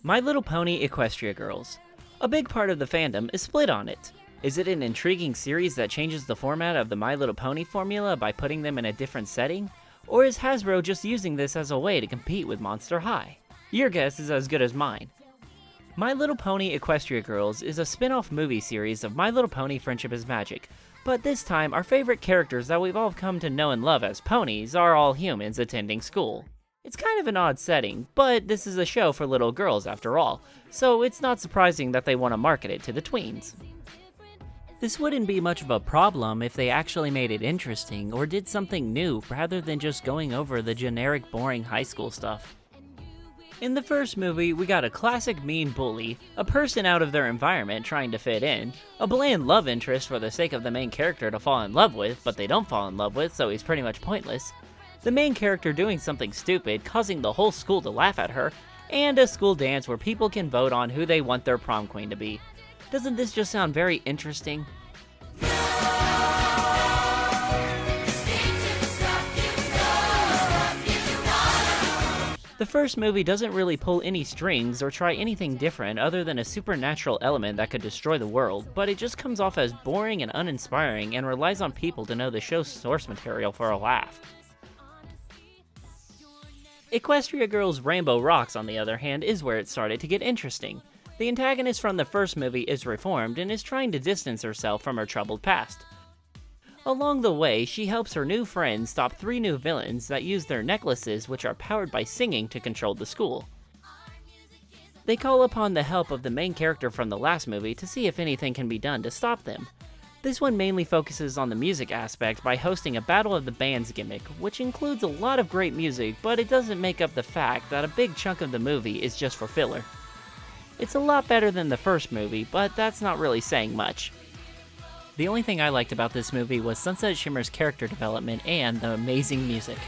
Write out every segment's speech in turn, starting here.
My Little Pony Equestria Girls. A big part of the fandom is split on it. Is it an intriguing series that changes the format of the My Little Pony formula by putting them in a different setting? Or is Hasbro just using this as a way to compete with Monster High? Your guess is as good as mine. My Little Pony Equestria Girls is a spin-off movie series of My Little Pony Friendship is Magic, but this time our favorite characters that we've all come to know and love as ponies are all humans attending school. It's kind of an odd setting, but this is a show for little girls after all, so it's not surprising that they want to market it to the tweens. This wouldn't be much of a problem if they actually made it interesting or did something new rather than just going over the generic boring high school stuff. In the first movie, we got a classic mean bully, a person out of their environment trying to fit in, a bland love interest for the sake of the main character to fall in love with, but they don't fall in love with, so he's pretty much pointless, the main character doing something stupid, causing the whole school to laugh at her, and a school dance where people can vote on who they want their prom queen to be. Doesn't this just sound very interesting? The first movie doesn't really pull any strings or try anything different other than a supernatural element that could destroy the world, but it just comes off as boring and uninspiring and relies on people to know the show's source material for a laugh. Equestria Girls Rainbow Rocks, on the other hand, is where it started to get interesting. The antagonist from the first movie is reformed and is trying to distance herself from her troubled past. Along the way, she helps her new friends stop 3 new villains that use their necklaces, which are powered by singing, to control the school. They call upon the help of the main character from the last movie to see if anything can be done to stop them. This one mainly focuses on the music aspect by hosting a Battle of the Bands gimmick, which includes a lot of great music, but it doesn't make up the fact that a big chunk of the movie is just for filler. It's a lot better than the first movie, but that's not really saying much. The only thing I liked about this movie was Sunset Shimmer's character development and the amazing music.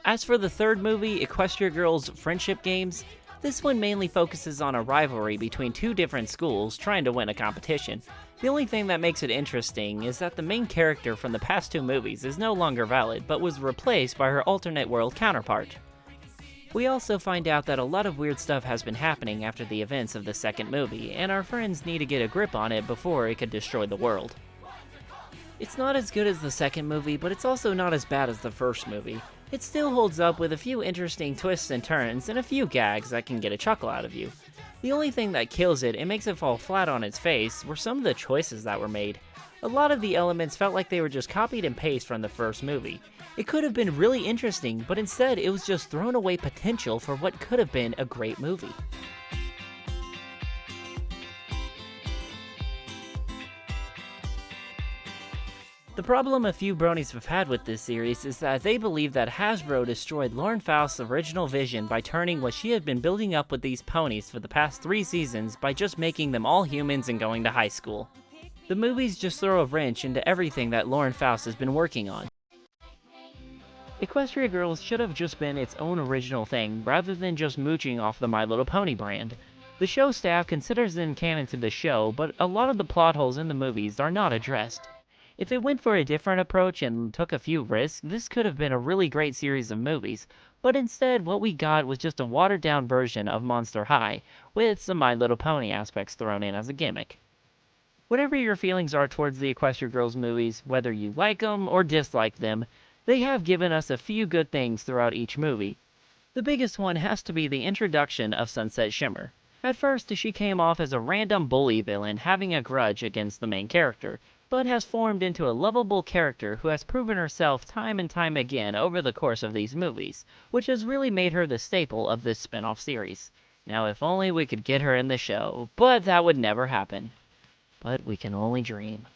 As for the third movie, Equestria Girls Friendship Games, this one mainly focuses on a rivalry between 2 different schools trying to win a competition. The only thing that makes it interesting is that the main character from the past 2 movies is no longer valid, but was replaced by her alternate world counterpart. We also find out that a lot of weird stuff has been happening after the events of the second movie, and our friends need to get a grip on it before it could destroy the world. It's not as good as the second movie, but it's also not as bad as the first movie. It still holds up with a few interesting twists and turns and a few gags that can get a chuckle out of you. The only thing that kills it and makes it fall flat on its face were some of the choices that were made. A lot of the elements felt like they were just copied and pasted from the first movie. It could have been really interesting, but instead it was just thrown away potential for what could have been a great movie. The problem a few bronies have had with this series is that they believe that Hasbro destroyed Lauren Faust's original vision by turning what she had been building up with these ponies for the past 3 seasons by just making them all humans and going to high school. The movies just throw a wrench into everything that Lauren Faust has been working on. Equestria Girls should have just been its own original thing rather than just mooching off the My Little Pony brand. The show staff considers them canon to the show, but a lot of the plot holes in the movies are not addressed. If it went for a different approach and took a few risks, this could have been a really great series of movies, but instead what we got was just a watered-down version of Monster High, with some My Little Pony aspects thrown in as a gimmick. Whatever your feelings are towards the Equestria Girls movies, whether you like them or dislike them, they have given us a few good things throughout each movie. The biggest one has to be the introduction of Sunset Shimmer. At first, she came off as a random bully villain having a grudge against the main character, but has formed into a lovable character who has proven herself time and time again over the course of these movies, which has really made her the staple of this spin-off series. Now if only we could get her in the show, but that would never happen. But we can only dream.